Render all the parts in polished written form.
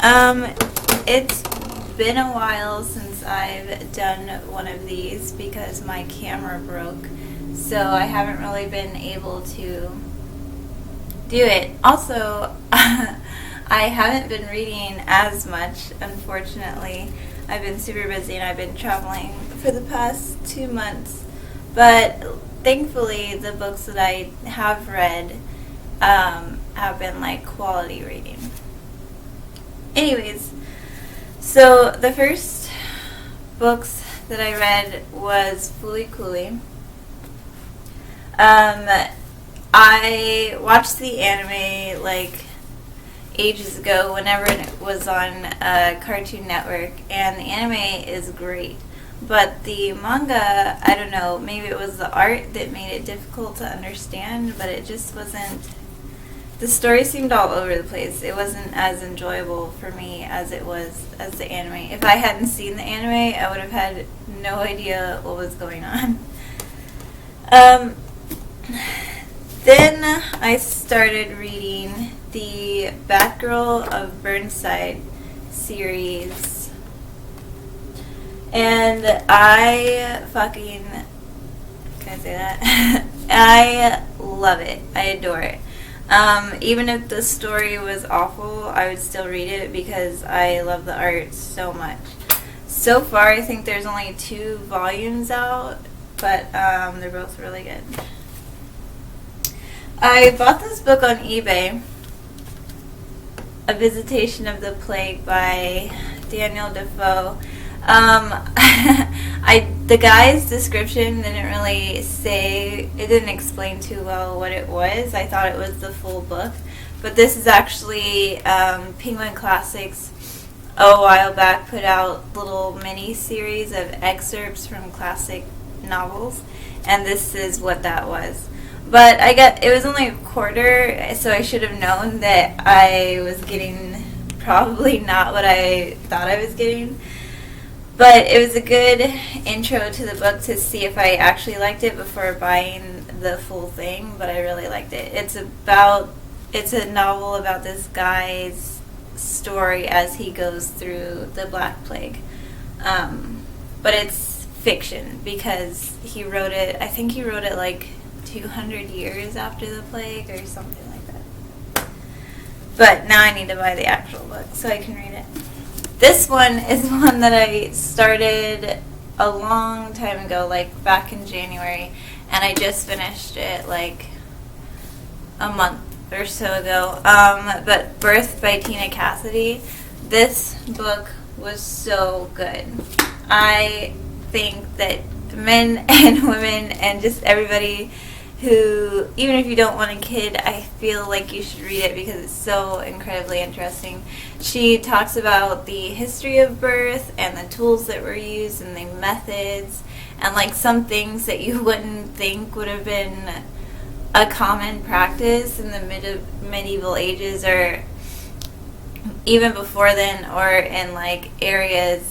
Um, it's been a while since I've done one of these because my camera broke, so I haven't really been able to do it. Also, I haven't been reading as much, unfortunately. I've been super busy and I've been traveling for the past 2 months, but thankfully the books that I have read have been like quality reading. Anyways, so the first books that I read was Fooly Cooly. I watched the anime like ages ago whenever it was on Cartoon Network, and the anime is great. But the manga, I don't know, maybe it was the art that made it difficult to understand, but it just wasn't. The story seemed all over the place. It wasn't as enjoyable for me as it was as the anime. If I hadn't seen the anime, I would have had no idea what was going on. Then I started reading the Batgirl of Burnside series. And I fucking, can I say that? I love it. I adore it. Even if the story was awful, I would still read it because I love the art so much. So far, I think there's only 2 volumes out, but they're both really good. I bought this book on eBay, A Visitation of the Plague by Daniel Defoe. The guy's description didn't really say, it didn't explain too well what it was. I thought it was the full book, but this is actually Penguin Classics a while back put out little mini series of excerpts from classic novels, and this is what that was. But it was only a quarter, so I should have known that I was getting probably not what I thought I was getting. But it was a good intro to the book to see if I actually liked it before buying the full thing, but I really liked it. It's a novel about this guy's story as he goes through the Black Plague. But it's fiction because he wrote it, I think he wrote it like 200 years after the plague or something like that. But now I need to buy the actual book so I can read it. This one is one that I started a long time ago, like back in January, and I just finished it like a month or so ago. But Birth by Tina Cassidy. This book was so good. I think that men and women and just everybody who, even if you don't want a kid, I feel like you should read it because it's so incredibly interesting. She talks about the history of birth and the tools that were used and the methods and like some things that you wouldn't think would have been a common practice in the medieval ages or even before then, or in like areas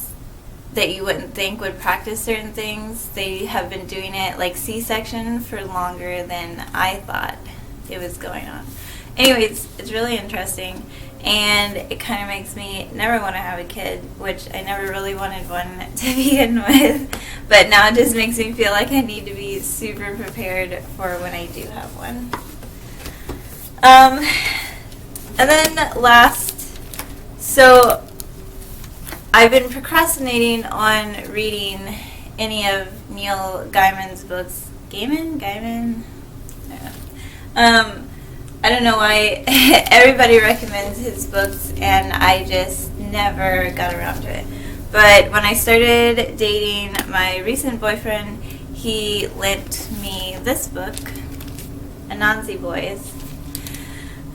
that you wouldn't think would practice certain things. They have been doing it like C-section for longer than I thought it was going on. Anyways, it's really interesting, and it kind of makes me never want to have a kid, which I never really wanted one to begin with, but now it just makes me feel like I need to be super prepared for when I do have one. And then last, so I've been procrastinating on reading any of Neil Gaiman's books. Gaiman? I don't know why everybody recommends his books and I just never got around to it. But when I started dating my recent boyfriend, he lent me this book, Anansi Boys.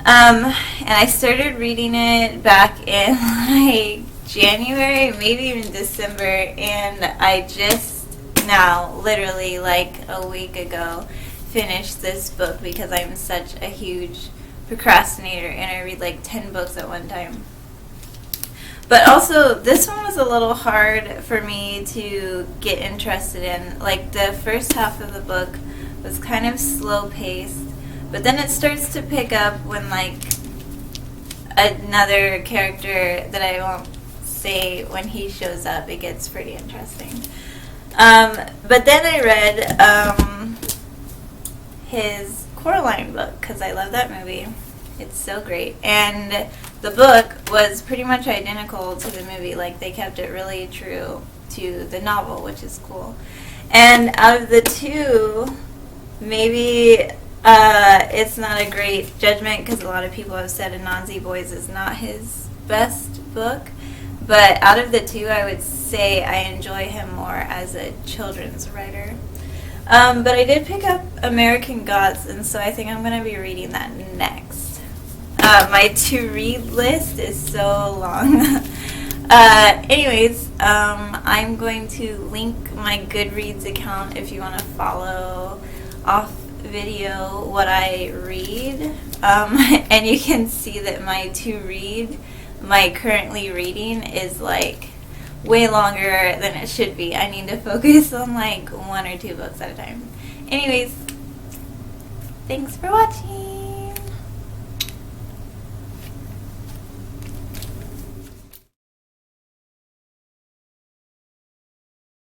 And I started reading it back in like January, maybe even December, and I just now, literally like a week ago, finished this book because I'm such a huge procrastinator and I read like 10 books at one time. But also, this one was a little hard for me to get interested in. Like, the first half of the book was kind of slow paced, but then it starts to pick up when like another character that I won't say when he shows up. It gets pretty interesting. But then I read his Coraline book because I love that movie. It's so great. And the book was pretty much identical to the movie. Like, they kept it really true to the novel, which is cool. And out of the two, maybe it's not a great judgment because a lot of people have said Anansi Boys is not his best book. But out of the two, I would say I enjoy him more as a children's writer. But I did pick up American Gods, and so I think I'm going to be reading that next. My to-read list is so long. Anyways, I'm going to link my Goodreads account if you want to follow off video what I read. And you can see that my to-read, my currently reading, is like way longer than it should be. I need to focus on like 1 or 2 books at a time. Anyways, thanks for watching.